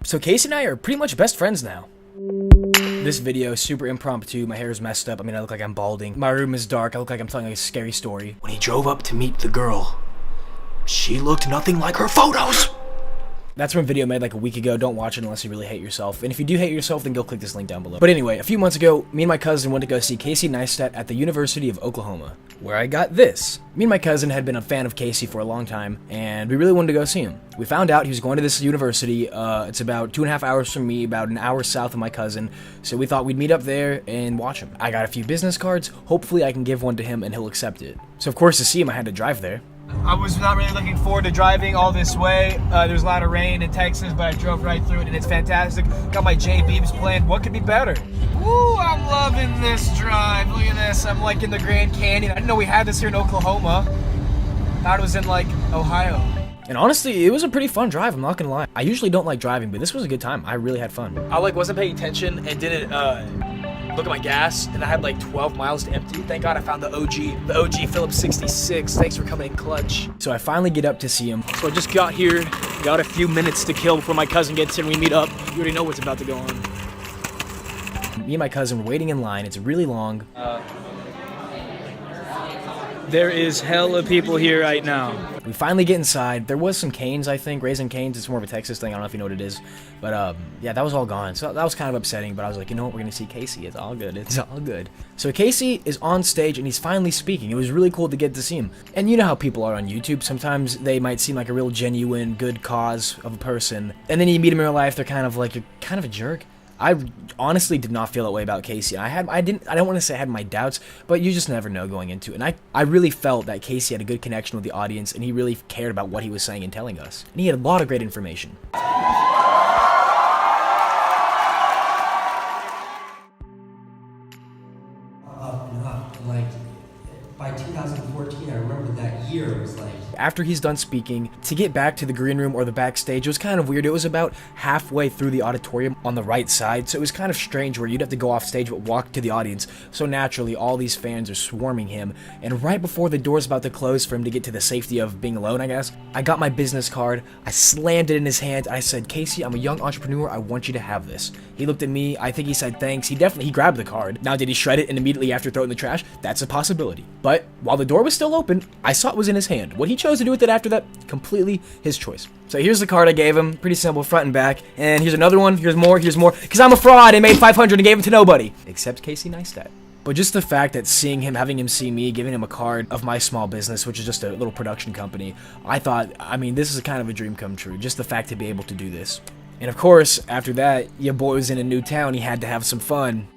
So Casey and I are pretty much best friends now. This video is super impromptu. My hair is messed up. I mean, I look like I'm balding. My room is dark. I look like I'm telling a scary story. When he drove up to meet the girl, she looked nothing like her photos. That's from a video made like a week ago. Don't watch it unless you really hate yourself. And if you do hate yourself, then go click this link down below. But anyway, a few months ago, me and my cousin went to go see Casey Neistat at the University of Oklahoma, where I got this. Me and my cousin had been a fan of Casey for a long time, and we really wanted to go see him. We found out he was going to this university. It's about 2.5 hours from me, about an hour south of my cousin, so we thought we'd meet up there and watch him. I got a few business cards. Hopefully I can give one to him and he'll accept it. So of course, to see him, I had to drive there. I was not really looking forward to driving all this way. There's a lot of rain in Texas, but I drove right through it and it's fantastic. Got my J Beebs playing. What could be better? Woo, I'm loving this drive. Look at this. I'm like in the Grand Canyon. I didn't know we had this here in Oklahoma. Thought it was in like Ohio. And honestly, it was a pretty fun drive, I'm not gonna lie. I usually don't like driving, but this was a good time. I really had fun. I like wasn't paying attention and didn't look at my gas, and I had like 12 miles to empty. Thank God I found the OG Phillips 66. Thanks for coming in clutch. So I finally get up to see him. So I just got here, got a few minutes to kill before my cousin gets here and we meet up. You already know what's about to go on. Me and my cousin were waiting in line. It's really long. There is hella people here right now. We finally get inside. There was some canes, I think. Raising Cane's. It's more of a Texas thing. I don't know if you know what it is. But, yeah, that was all gone. So that was kind of upsetting. But I was like, you know what? We're going to see Casey. It's all good. It's all good. So Casey is on stage, and he's finally speaking. It was really cool to get to see him. And you know how people are on YouTube. Sometimes they might seem like a real genuine, good cause of a person. And then you meet him in real life, they're kind of like, you're kind of a jerk. I honestly did not feel that way about Casey. I don't want to say I had my doubts, but you just never know going into it. And I really felt that Casey had a good connection with the audience, and he really cared about what he was saying and telling us. And he had a lot of great information. Like, by 2014, I remember that year was like... After he's done speaking, to get back to the green room or the backstage, it was kind of weird. It was about halfway through the auditorium on the right side, so it was kind of strange where you'd have to go off stage but walk to the audience. So naturally, all these fans are swarming him, and right before the door's about to close for him to get to the safety of being alone, I guess, I got my business card, I slammed it in his hand, I said, Casey, I'm a young entrepreneur, I want you to have this. He looked at me, I think he said thanks, he grabbed the card. Now, did he shred it and immediately after throw it in the trash? That's a possibility. But while the door was still open, I saw it was in his hand. What he chose to do with it after that, completely his choice. So here's the card I gave him, pretty simple, front and back. And here's another one, here's more, because I'm a fraud and made 500 and gave it to nobody. Except Casey Neistat. But just the fact that seeing him, having him see me, giving him a card of my small business, which is just a little production company, I thought, I mean, this is kind of a dream come true. Just the fact to be able to do this. And of course, after that, your boy was in a new town, he had to have some fun.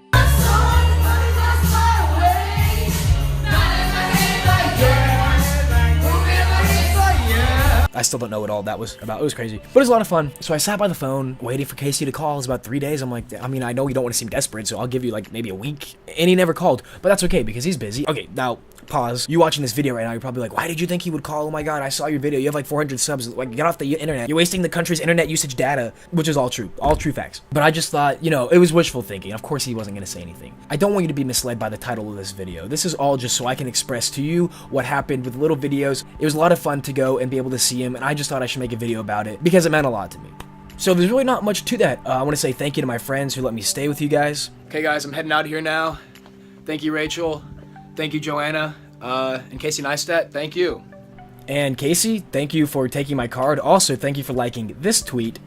I still don't know what all that was about. It was crazy, but it was a lot of fun. So I sat by the phone waiting for Casey to call. It was about 3 days. I'm like, I mean, I know you don't want to seem desperate, so I'll give you like maybe a week. And he never called, but that's okay because he's busy. Okay, now pause. You watching this video right now, you're probably like, why did you think he would call? Oh my God, I saw your video. You have like 400 subs. Like, get off the internet. You're wasting the country's internet usage data, which is all true facts. But I just thought, you know, it was wishful thinking. Of course, he wasn't going to say anything. I don't want you to be misled by the title of this video. This is all just so I can express to you what happened with little videos. It was a lot of fun to go and be able to see him, and I just thought I should make a video about it because it meant a lot to me. So there's really not much to that. I want to say thank you to my friends who let me stay with you guys. Okay, guys, I'm heading out of here now. Thank you, Rachel. Thank you, Joanna. And Casey Neistat, thank you. And Casey, thank you for taking my card. Also, thank you for liking this tweet.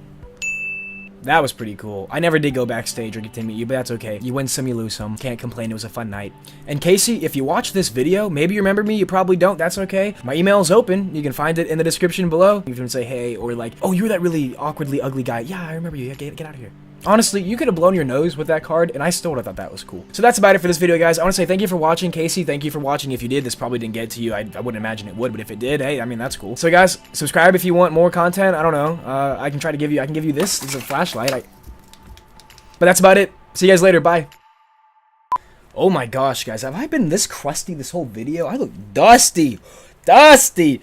That was pretty cool. I never did go backstage or get to meet you, but that's okay. You win some, you lose some. Can't complain, it was a fun night. And Casey, if you watch this video, maybe you remember me, you probably don't, that's okay. My email is open. You can find it in the description below. You can say hey, or like, oh, you were that really awkwardly ugly guy. Yeah, I remember you. Get out of here. Honestly, you could have blown your nose with that card, and I still would have thought that was cool. So that's about it for this video, guys. I want to say thank you for watching, Casey. Thank you for watching. If you did, this probably didn't get to you. I wouldn't imagine it would, but if it did, hey, I mean, that's cool. So, guys, subscribe if you want more content. I don't know. I can give you this. This is a flashlight. But that's about it. See you guys later. Bye. Oh my gosh, guys. Have I been this crusty this whole video? I look dusty. Dusty.